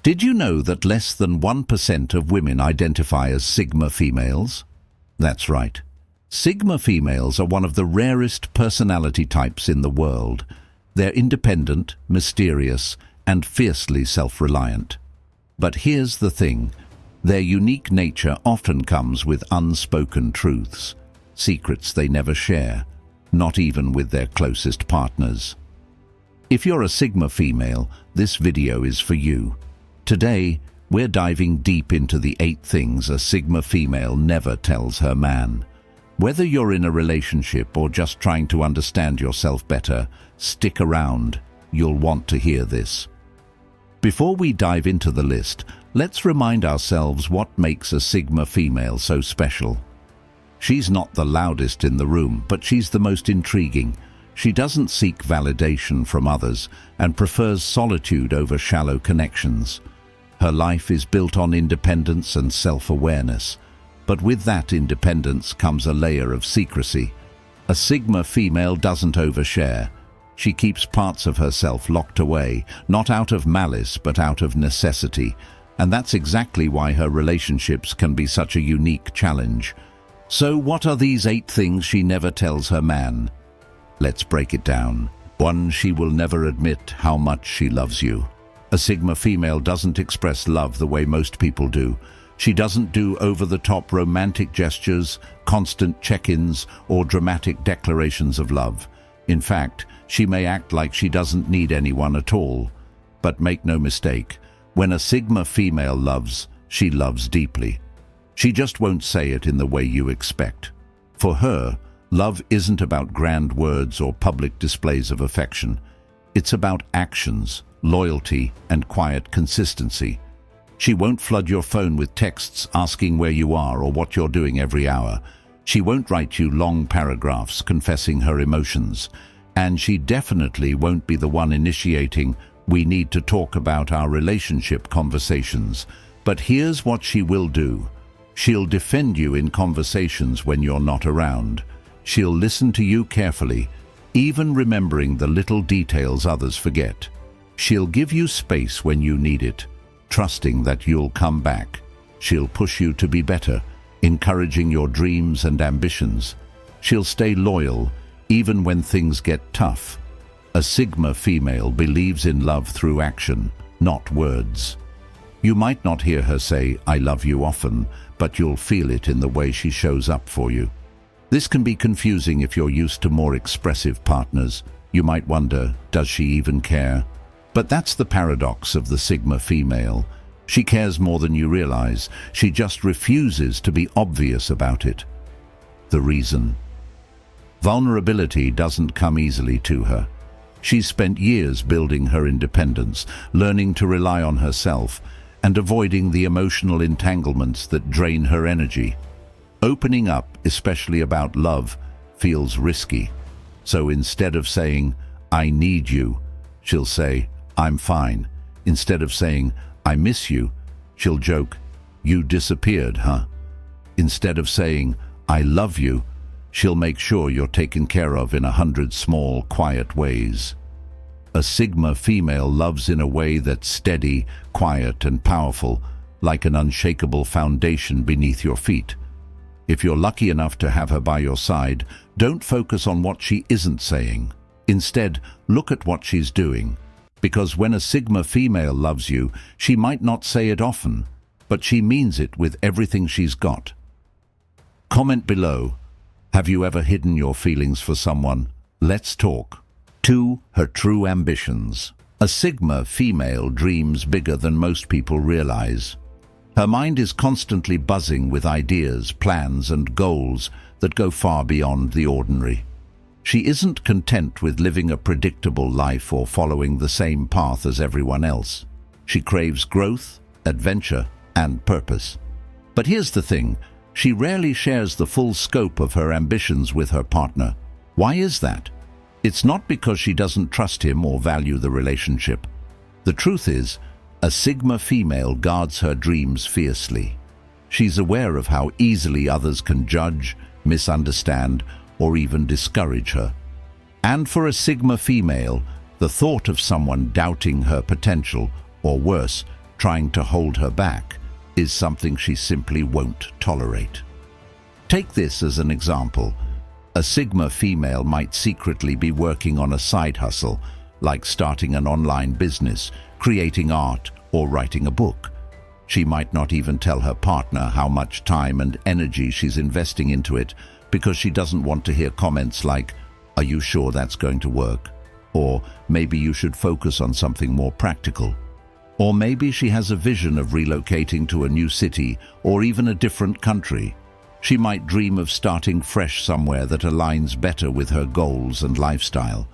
Did you know that less than 1% of women identify as Sigma females? That's right. Sigma females are one of the rarest personality types in the world. They're independent, mysterious, and fiercely self-reliant. But here's the thing. Their unique nature often comes with unspoken truths, secrets they never share, not even with their closest partners. If you're a Sigma female, this video is for you. Today, we're diving deep into the 8 things a Sigma female never tells her man. Whether you're in a relationship or just trying to understand yourself better, stick around. You'll want to hear this. Before we dive into the list, let's remind ourselves what makes a Sigma female so special. She's not the loudest in the room, but she's the most intriguing. She doesn't seek validation from others and prefers solitude over shallow connections. Her life is built on independence and self-awareness, but with that independence comes a layer of secrecy. A Sigma female doesn't overshare. She keeps parts of herself locked away, not out of malice but out of necessity, and that's exactly why her relationships can be such a unique challenge. So what are these 8 things she never tells her man? Let's break it down. 1. She will never admit how much she loves you. A Sigma female doesn't express love the way most people do. She doesn't do over-the-top romantic gestures, constant check-ins, or dramatic declarations of love. In fact, she may act like she doesn't need anyone at all. But make no mistake, when a Sigma female loves, she loves deeply. She just won't say it in the way you expect. For her, love isn't about grand words or public displays of affection. It's about actions, loyalty, and quiet consistency. She won't flood your phone with texts asking where you are or what you're doing every hour. She won't write you long paragraphs confessing her emotions. And she definitely won't be the one initiating, "We need to talk about our relationship" conversations. But here's what she will do. She'll defend you in conversations when you're not around. She'll listen to you carefully, even remembering the little details others forget. She'll give you space when you need it, trusting that you'll come back. She'll push you to be better, encouraging your dreams and ambitions. She'll stay loyal, even when things get tough. A Sigma female believes in love through action, not words. You might not hear her say, "I love you" often, but you'll feel it in the way she shows up for you. This can be confusing if you're used to more expressive partners. You might wonder, does she even care? But that's the paradox of the Sigma female. She cares more than you realize. She just refuses to be obvious about it. The reason? Vulnerability doesn't come easily to her. She's spent years building her independence, learning to rely on herself, and avoiding the emotional entanglements that drain her energy. Opening up, especially about love, feels risky. So instead of saying, "I need you," she'll say, "I'm fine." Instead of saying, "I miss you," she'll joke, "You disappeared, huh?" Instead of saying, "I love you," she'll make sure you're taken care of in 100 small, quiet ways. A Sigma female loves in a way that's steady, quiet, and powerful, like an unshakable foundation beneath your feet. If you're lucky enough to have her by your side, don't focus on what she isn't saying. Instead, look at what she's doing. Because when a Sigma female loves you, she might not say it often, but she means it with everything she's got. Comment below. Have you ever hidden your feelings for someone? Let's talk. 2. Her true ambitions. A Sigma female dreams bigger than most people realize. Her mind is constantly buzzing with ideas, plans, and goals that go far beyond the ordinary. She isn't content with living a predictable life or following the same path as everyone else. She craves growth, adventure, and purpose. But here's the thing, she rarely shares the full scope of her ambitions with her partner. Why is that? It's not because she doesn't trust him or value the relationship. The truth is, a Sigma female guards her dreams fiercely. She's aware of how easily others can judge, misunderstand, or even discourage her. And for a Sigma female, the thought of someone doubting her potential, or worse, trying to hold her back, is something she simply won't tolerate. Take this as an example. A Sigma female might secretly be working on a side hustle, like starting an online business, creating art, or writing a book. She might not even tell her partner how much time and energy she's investing into it because she doesn't want to hear comments like, "Are you sure that's going to work?" Or, "Maybe you should focus on something more practical." Or maybe she has a vision of relocating to a new city or even a different country. She might dream of starting fresh somewhere that aligns better with her goals and lifestyle.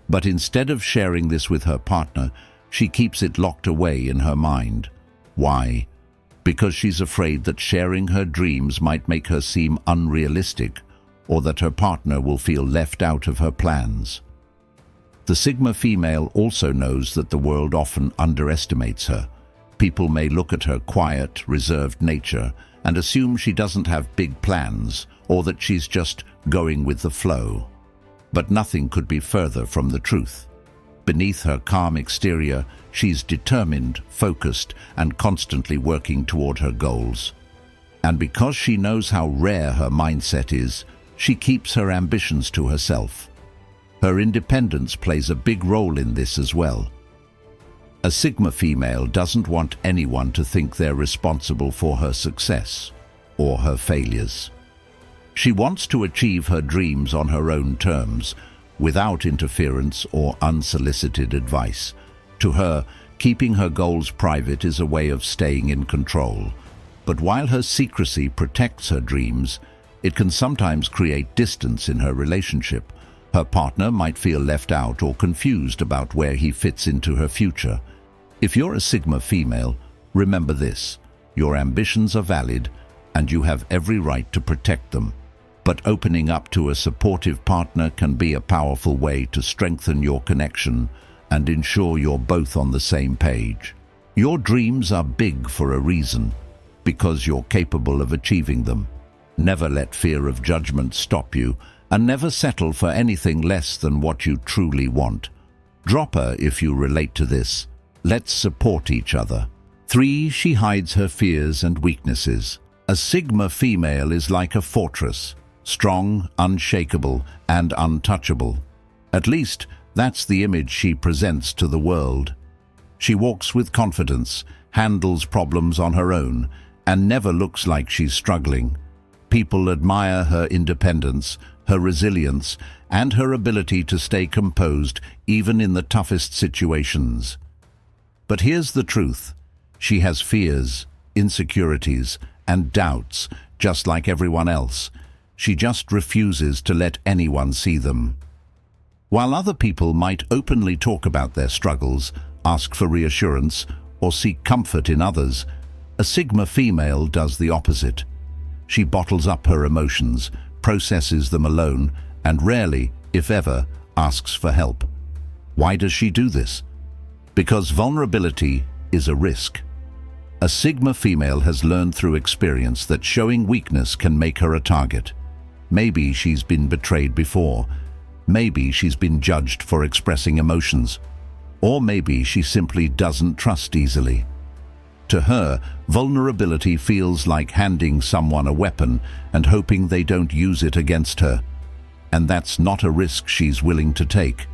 But instead of sharing this with her partner, she keeps it locked away in her mind. Why? Because she's afraid that sharing her dreams might make her seem unrealistic, or that her partner will feel left out of her plans. The Sigma female also knows that the world often underestimates her. People may look at her quiet, reserved nature and assume she doesn't have big plans, or that she's just going with the flow. But nothing could be further from the truth. Beneath her calm exterior, she's determined, focused, and constantly working toward her goals. And because she knows how rare her mindset is, she keeps her ambitions to herself. Her independence plays a big role in this as well. A Sigma female doesn't want anyone to think they're responsible for her success or her failures. She wants to achieve her dreams on her own terms, without interference or unsolicited advice. To her, keeping her goals private is a way of staying in control. But while her secrecy protects her dreams, it can sometimes create distance in her relationship. Her partner might feel left out or confused about where he fits into her future. If you're a Sigma female, remember this: your ambitions are valid and you have every right to protect them. But opening up to a supportive partner can be a powerful way to strengthen your connection and ensure you're both on the same page. Your dreams are big for a reason, because you're capable of achieving them. Never let fear of judgment stop you, and never settle for anything less than what you truly want. Drop her if you relate to this. Let's support each other. 3. She hides her fears and weaknesses. A Sigma female is like a fortress, strong, unshakable, and untouchable. At least, that's the image she presents to the world. She walks with confidence, handles problems on her own, and never looks like she's struggling. People admire her independence, her resilience, and her ability to stay composed even in the toughest situations. But here's the truth: she has fears, insecurities, and doubts, just like everyone else. She just refuses to let anyone see them. While other people might openly talk about their struggles, ask for reassurance, or seek comfort in others, a Sigma female does the opposite. She bottles up her emotions, processes them alone, and rarely, if ever, asks for help. Why does she do this? Because vulnerability is a risk. A Sigma female has learned through experience that showing weakness can make her a target. Maybe she's been betrayed before. Maybe she's been judged for expressing emotions. Or maybe she simply doesn't trust easily. To her, vulnerability feels like handing someone a weapon and hoping they don't use it against her. And that's not a risk she's willing to take.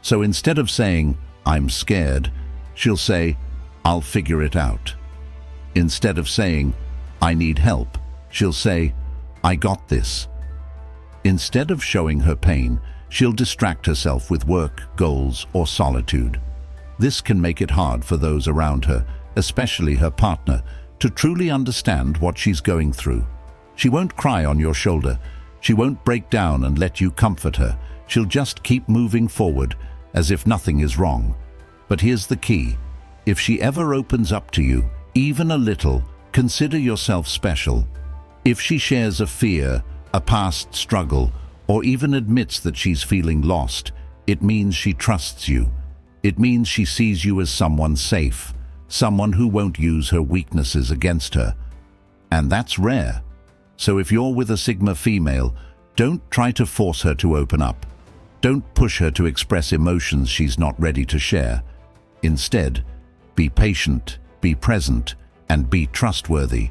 So instead of saying, "I'm scared," she'll say, "I'll figure it out." Instead of saying, "I need help," she'll say, "I got this." Instead of showing her pain, she'll distract herself with work, goals, or solitude. This can make it hard for those around her, especially her partner, to truly understand what she's going through. She won't cry on your shoulder. She won't break down and let you comfort her. She'll just keep moving forward, as if nothing is wrong. But here's the key: if she ever opens up to you, even a little, consider yourself special. If she shares a fear, a past struggle, or even admits that she's feeling lost, it means she trusts you. It means she sees you as someone safe, someone who won't use her weaknesses against her. And that's rare. So if you're with a Sigma female, don't try to force her to open up. Don't push her to express emotions she's not ready to share. Instead, be patient, be present, and be trustworthy.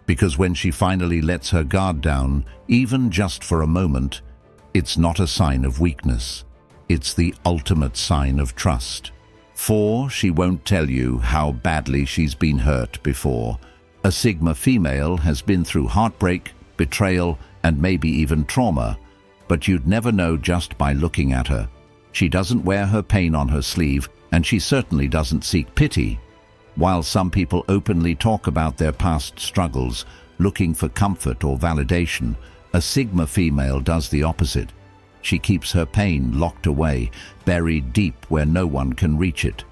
Because when she finally lets her guard down, even just for a moment, it's not a sign of weakness. It's the ultimate sign of trust. 4. She won't tell you how badly she's been hurt before. A Sigma female has been through heartbreak, betrayal, and maybe even trauma, but you'd never know just by looking at her. She doesn't wear her pain on her sleeve, and she certainly doesn't seek pity. While some people openly talk about their past struggles, looking for comfort or validation, a Sigma female does the opposite. She keeps her pain locked away, buried deep where no one can reach it.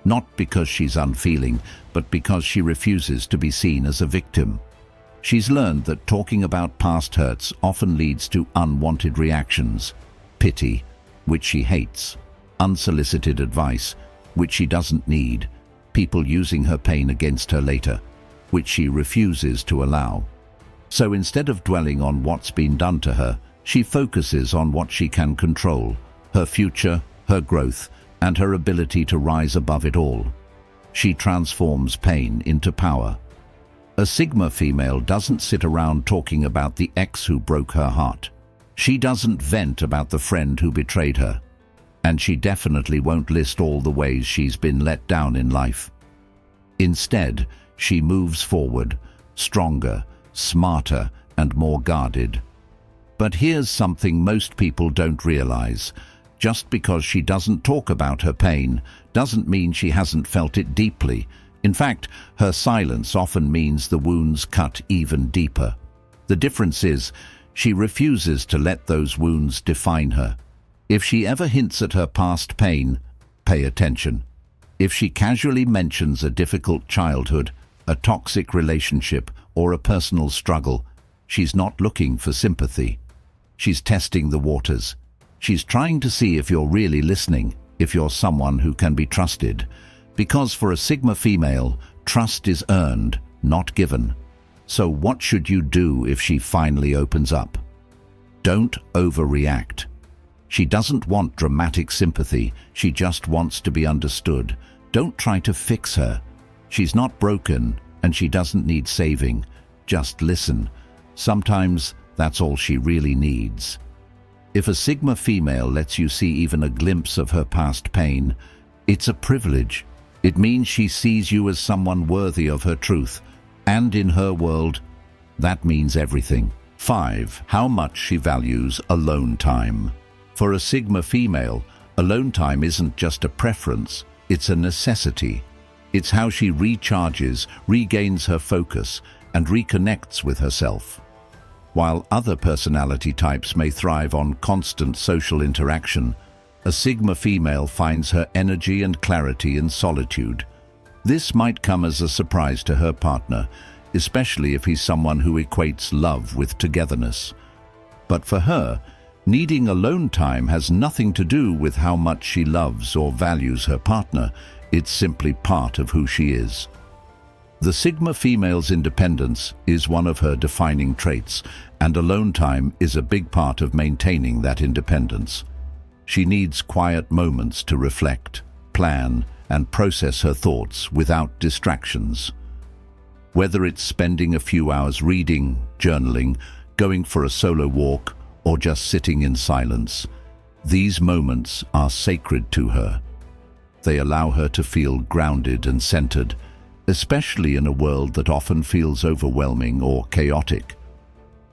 Not because she's unfeeling, but because she refuses to be seen as a victim. She's learned that talking about past hurts often leads to unwanted reactions, pity, which she hates, unsolicited advice, which she doesn't need, people using her pain against her later, which she refuses to allow. So instead of dwelling on what's been done to her, she focuses on what she can control, her future, her growth, and her ability to rise above it all. She transforms pain into power. A Sigma female doesn't sit around talking about the ex who broke her heart. She doesn't vent about the friend who betrayed her. And she definitely won't list all the ways she's been let down in life. Instead, she moves forward, stronger, smarter, and more guarded. But here's something most people don't realize. Just because she doesn't talk about her pain doesn't mean she hasn't felt it deeply. In fact, her silence often means the wounds cut even deeper. The difference is, she refuses to let those wounds define her. If she ever hints at her past pain, pay attention. If she casually mentions a difficult childhood, a toxic relationship, or a personal struggle, she's not looking for sympathy. She's testing the waters. She's trying to see if you're really listening, if you're someone who can be trusted. Because for a Sigma female, trust is earned, not given. So what should you do if she finally opens up? Don't overreact. She doesn't want dramatic sympathy, she just wants to be understood. Don't try to fix her. She's not broken, and she doesn't need saving. Just listen. Sometimes that's all she really needs. If a Sigma female lets you see even a glimpse of her past pain, it's a privilege. It means she sees you as someone worthy of her truth, and in her world, that means everything. 5. How much she values alone time. For a Sigma female, alone time isn't just a preference, it's a necessity. It's how she recharges, regains her focus, and reconnects with herself. While other personality types may thrive on constant social interaction, a Sigma female finds her energy and clarity in solitude. This might come as a surprise to her partner, especially if he's someone who equates love with togetherness. But for her, needing alone time has nothing to do with how much she loves or values her partner. It's simply part of who she is. The Sigma female's independence is one of her defining traits, and alone time is a big part of maintaining that independence. She needs quiet moments to reflect, plan, and process her thoughts without distractions. Whether it's spending a few hours reading, journaling, going for a solo walk, or just sitting in silence, these moments are sacred to her. They allow her to feel grounded and centered, especially in a world that often feels overwhelming or chaotic.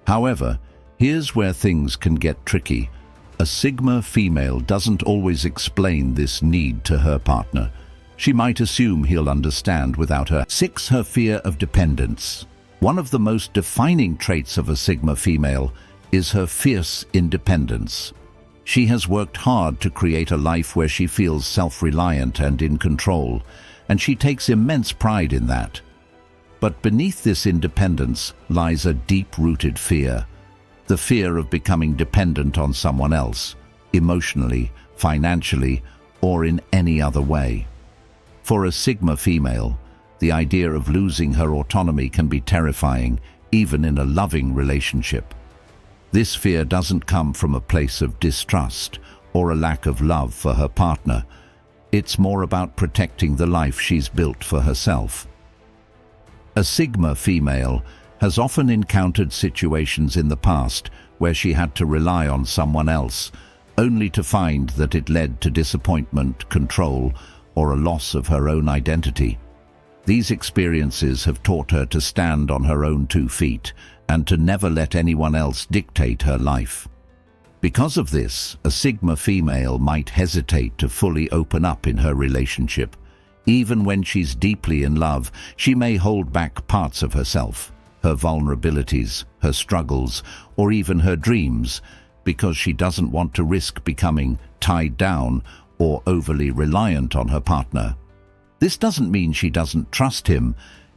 However, here's where things can get tricky. A Sigma female doesn't always explain this need to her partner. She might assume he'll understand without her. 6. Her fear of dependence. One of the most defining traits of a Sigma female is her fierce independence. She has worked hard to create a life where she feels self-reliant and in control, and she takes immense pride in that. But beneath this independence lies a deep-rooted fear. The fear of becoming dependent on someone else, emotionally, financially, or in any other way. For a Sigma female, the idea of losing her autonomy can be terrifying, even in a loving relationship. This fear doesn't come from a place of distrust or a lack of love for her partner. It's more about protecting the life she's built for herself. A Sigma female has often encountered situations in the past where she had to rely on someone else, only to find that it led to disappointment, control, or a loss of her own identity. These experiences have taught her to stand on her own 2 feet and to never let anyone else dictate her life. Because of this, a Sigma female might hesitate to fully open up in her relationship. Even when she's deeply in love, she may hold back parts of herself, her vulnerabilities, her struggles, or even her dreams, because she doesn't want to risk becoming tied down or overly reliant on her partner. This doesn't mean she doesn't trust him.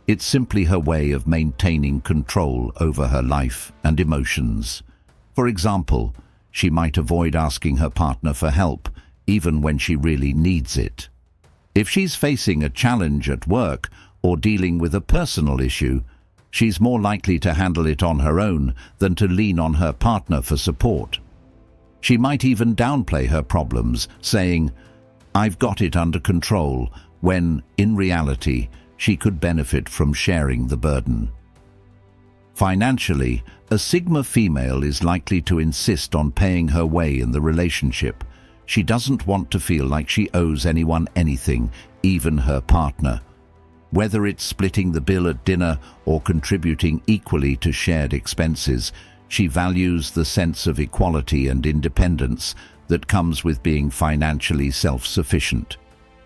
It's simply her way of maintaining control over her life and emotions. For example, she might avoid asking her partner for help, even when she really needs it. If she's facing a challenge at work or dealing with a personal issue, she's more likely to handle it on her own than to lean on her partner for support. She might even downplay her problems, saying, "I've got it under control," when, in reality, she could benefit from sharing the burden. Financially, a Sigma female is likely to insist on paying her way in the relationship. She doesn't want to feel like she owes anyone anything, even her partner. Whether it's splitting the bill at dinner or contributing equally to shared expenses, she values the sense of equality and independence that comes with being financially self-sufficient.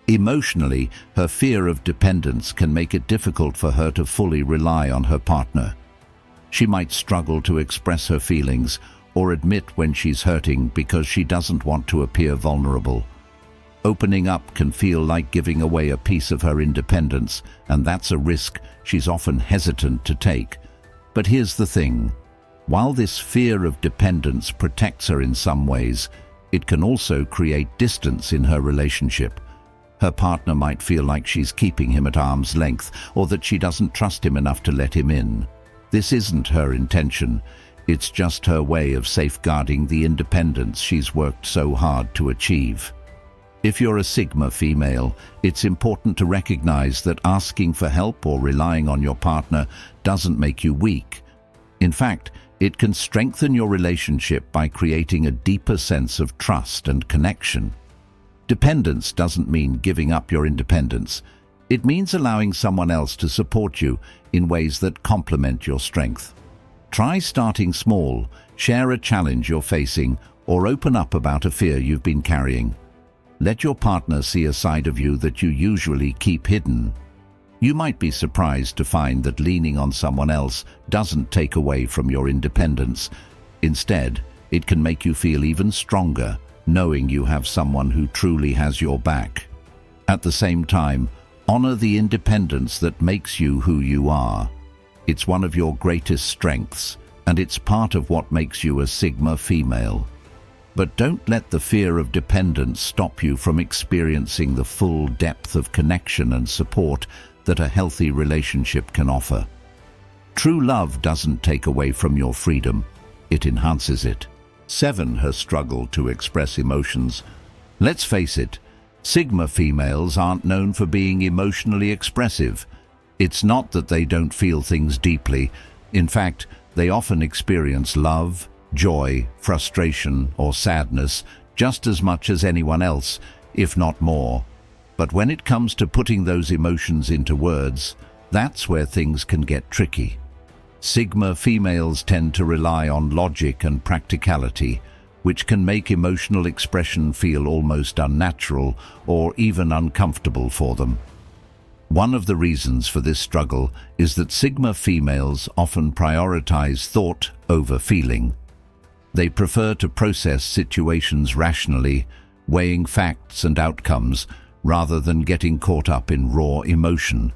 Emotionally, her fear of dependence can make it difficult for her to fully rely on her partner. She might struggle to express her feelings or admit when she's hurting because she doesn't want to appear vulnerable. Opening up can feel like giving away a piece of her independence, and that's a risk she's often hesitant to take. But here's the thing. While this fear of dependence protects her in some ways, it can also create distance in her relationship. Her partner might feel like she's keeping him at arm's length, or that she doesn't trust him enough to let him in. This isn't her intention. It's just her way of safeguarding the independence she's worked so hard to achieve. If you're a Sigma female, it's important to recognize that asking for help or relying on your partner doesn't make you weak. In fact, it can strengthen your relationship by creating a deeper sense of trust and connection. Dependence doesn't mean giving up your independence. It means allowing someone else to support you in ways that complement your strength. Try starting small, share a challenge you're facing, or open up about a fear you've been carrying. Let your partner see a side of you that you usually keep hidden. You might be surprised to find that leaning on someone else doesn't take away from your independence. Instead, it can make you feel even stronger, knowing you have someone who truly has your back. At the same time, honor the independence that makes you who you are. It's one of your greatest strengths, and it's part of what makes you a Sigma female. But don't let the fear of dependence stop you from experiencing the full depth of connection and support that a healthy relationship can offer. True love doesn't take away from your freedom, it enhances it. 7. Her struggle to express emotions. Let's face it, Sigma females aren't known for being emotionally expressive. It's not that they don't feel things deeply. In fact, they often experience love, joy, frustration, or sadness just as much as anyone else, if not more. But when it comes to putting those emotions into words, that's where things can get tricky. Sigma females tend to rely on logic and practicality, which can make emotional expression feel almost unnatural or even uncomfortable for them. One of the reasons for this struggle is that Sigma females often prioritize thought over feeling. They prefer to process situations rationally, weighing facts and outcomes, rather than getting caught up in raw emotion.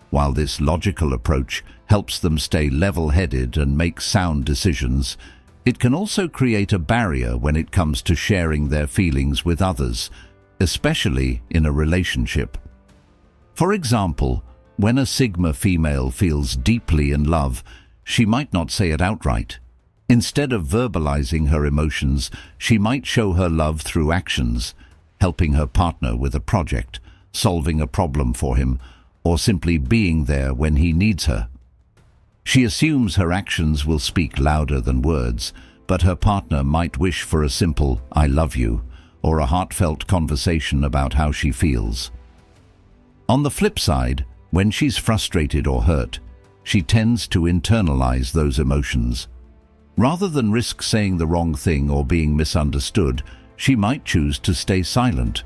While this logical approach helps them stay level-headed and make sound decisions, it can also create a barrier when it comes to sharing their feelings with others, especially in a relationship. For example, when a Sigma female feels deeply in love, she might not say it outright. Instead of verbalizing her emotions, she might show her love through actions, helping her partner with a project, solving a problem for him, or simply being there when he needs her. She assumes her actions will speak louder than words, but her partner might wish for a simple "I love you" or a heartfelt conversation about how she feels. On the flip side, when she's frustrated or hurt, she tends to internalize those emotions. Rather than risk saying the wrong thing or being misunderstood, she might choose to stay silent.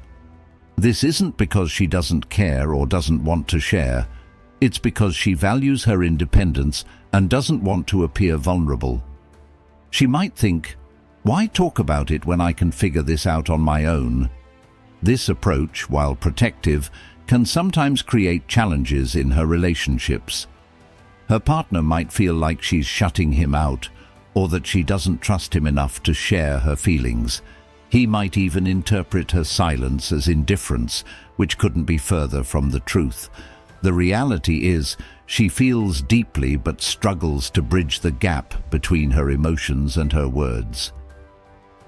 This isn't because she doesn't care or doesn't want to share. It's because she values her independence and doesn't want to appear vulnerable. She might think, "Why talk about it when I can figure this out on my own?" This approach, while protective, can sometimes create challenges in her relationships. Her partner might feel like she's shutting him out, or that she doesn't trust him enough to share her feelings. He might even interpret her silence as indifference, which couldn't be further from the truth. The reality is, she feels deeply but struggles to bridge the gap between her emotions and her words.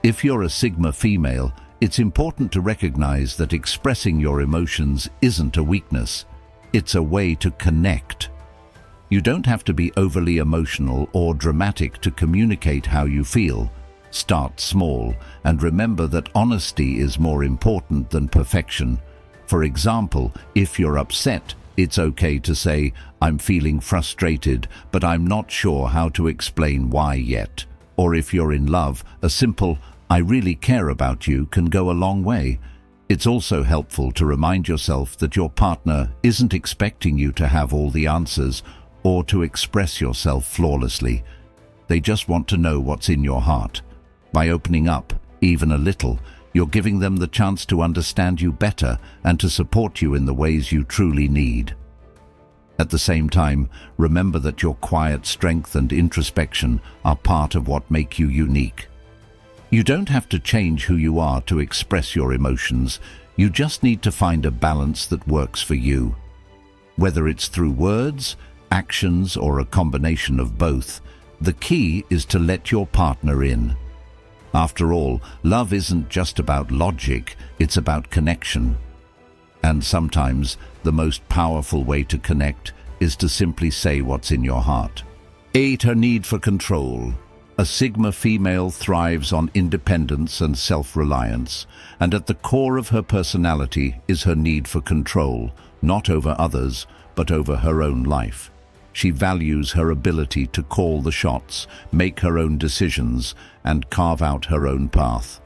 If you're a Sigma female, it's important to recognize that expressing your emotions isn't a weakness. It's a way to connect. You don't have to be overly emotional or dramatic to communicate how you feel. Start small and remember that honesty is more important than perfection. For example, if you're upset, it's okay to say, "I'm feeling frustrated, but I'm not sure how to explain why yet." Or if you're in love, a simple, "I really care about you" can go a long way. It's also helpful to remind yourself that your partner isn't expecting you to have all the answers or to express yourself flawlessly. They just want to know what's in your heart. By opening up, even a little, you're giving them the chance to understand you better and to support you in the ways you truly need. At the same time, remember that your quiet strength and introspection are part of what make you unique. You don't have to change who you are to express your emotions. You just need to find a balance that works for you. Whether it's through words, actions, or a combination of both, the key is to let your partner in. After all, love isn't just about logic, it's about connection. And sometimes, the most powerful way to connect is to simply say what's in your heart. 8. Her need for control. A Sigma female thrives on independence and self-reliance, and at the core of her personality is her need for control, not over others, but over her own life. She values her ability to call the shots, make her own decisions, and carve out her own path.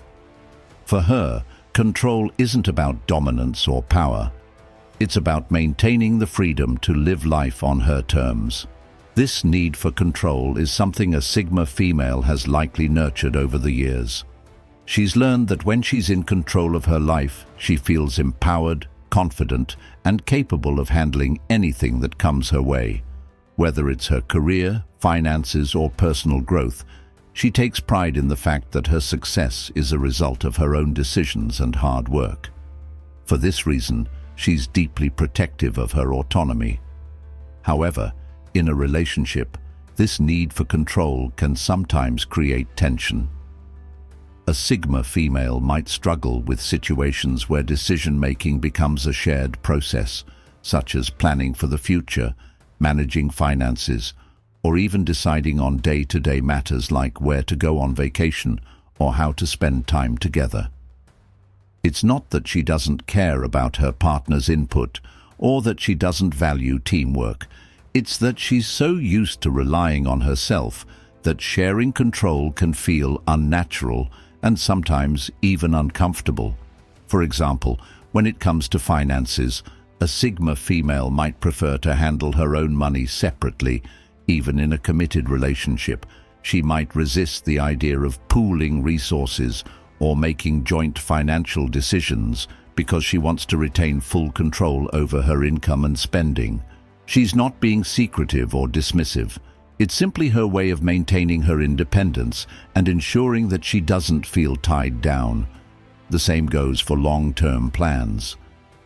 For her, control isn't about dominance or power. It's about maintaining the freedom to live life on her terms. This need for control is something a Sigma female has likely nurtured over the years. She's learned that when she's in control of her life, she feels empowered, confident, and capable of handling anything that comes her way. Whether it's her career, finances, or personal growth, she takes pride in the fact that her success is a result of her own decisions and hard work. For this reason, she's deeply protective of her autonomy. However, in a relationship, this need for control can sometimes create tension. A Sigma female might struggle with situations where decision-making becomes a shared process, such as planning for the future, managing finances, or even deciding on day-to-day matters like where to go on vacation or how to spend time together. It's not that she doesn't care about her partner's input or that she doesn't value teamwork. It's that she's so used to relying on herself that sharing control can feel unnatural and sometimes even uncomfortable. For example, when it comes to finances, a Sigma female might prefer to handle her own money separately. Even in a committed relationship, she might resist the idea of pooling resources or making joint financial decisions because she wants to retain full control over her income and spending. She's not being secretive or dismissive. It's simply her way of maintaining her independence and ensuring that she doesn't feel tied down. The same goes for long-term plans.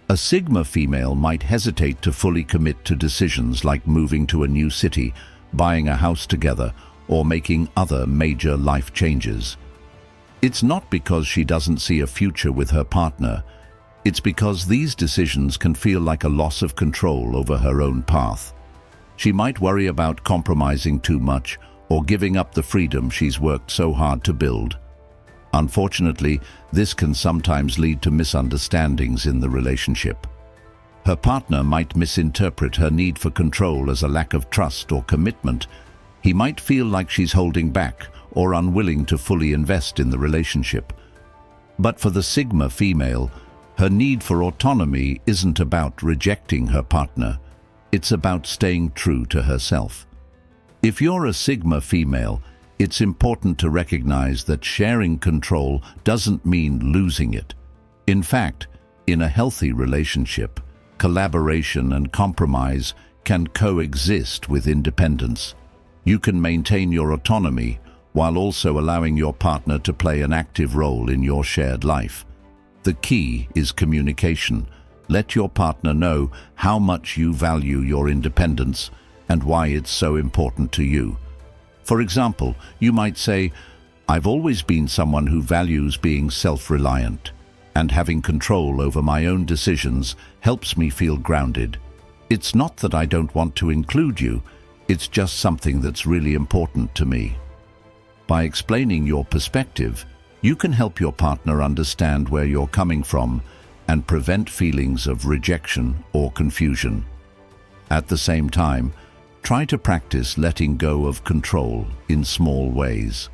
A Sigma female might hesitate to fully commit to decisions like moving to a new city, buying a house together, or making other major life changes. It's not because she doesn't see a future with her partner. It's because these decisions can feel like a loss of control over her own path. She might worry about compromising too much or giving up the freedom she's worked so hard to build. Unfortunately, this can sometimes lead to misunderstandings in the relationship. Her partner might misinterpret her need for control as a lack of trust or commitment. He might feel like she's holding back or unwilling to fully invest in the relationship. But for the Sigma female, her need for autonomy isn't about rejecting her partner. It's about staying true to herself. If you're a Sigma female, it's important to recognize that sharing control doesn't mean losing it. In fact, in a healthy relationship, collaboration and compromise can coexist with independence. You can maintain your autonomy while also allowing your partner to play an active role in your shared life. The key is communication. Let your partner know how much you value your independence and why it's so important to you. For example, you might say, "I've always been someone who values being self-reliant, and having control over my own decisions helps me feel grounded. It's not that I don't want to include you, it's just something that's really important to me." By explaining your perspective, you can help your partner understand where you're coming from and prevent feelings of rejection or confusion. At the same time, try to practice letting go of control in small ways.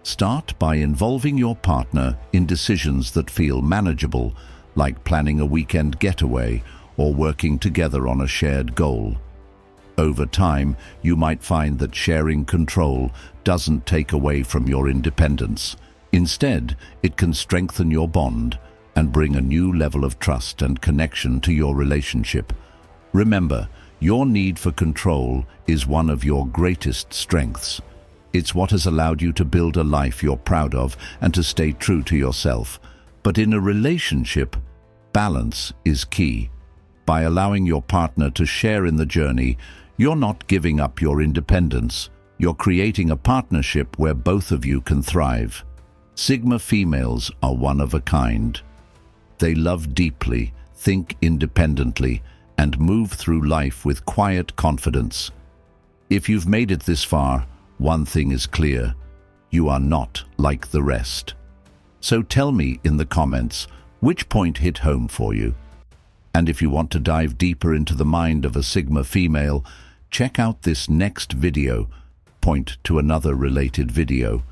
Start by involving your partner in decisions that feel manageable, like planning a weekend getaway or working together on a shared goal. Over time, you might find that sharing control doesn't take away from your independence. Instead, it can strengthen your bond and bring a new level of trust and connection to your relationship. Remember, your need for control is one of your greatest strengths. It's what has allowed you to build a life you're proud of and to stay true to yourself. But in a relationship, balance is key. By allowing your partner to share in the journey, you're not giving up your independence. You're creating a partnership where both of you can thrive. Sigma females are one of a kind. They love deeply, think independently, and move through life with quiet confidence. If you've made it this far, one thing is clear: you are not like the rest. So tell me in the comments which point hit home for you. And if you want to dive deeper into the mind of a Sigma female, check out this next video. Point to another related video.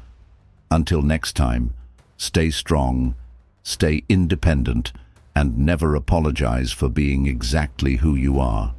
Until next time, stay strong, stay independent, and never apologize for being exactly who you are.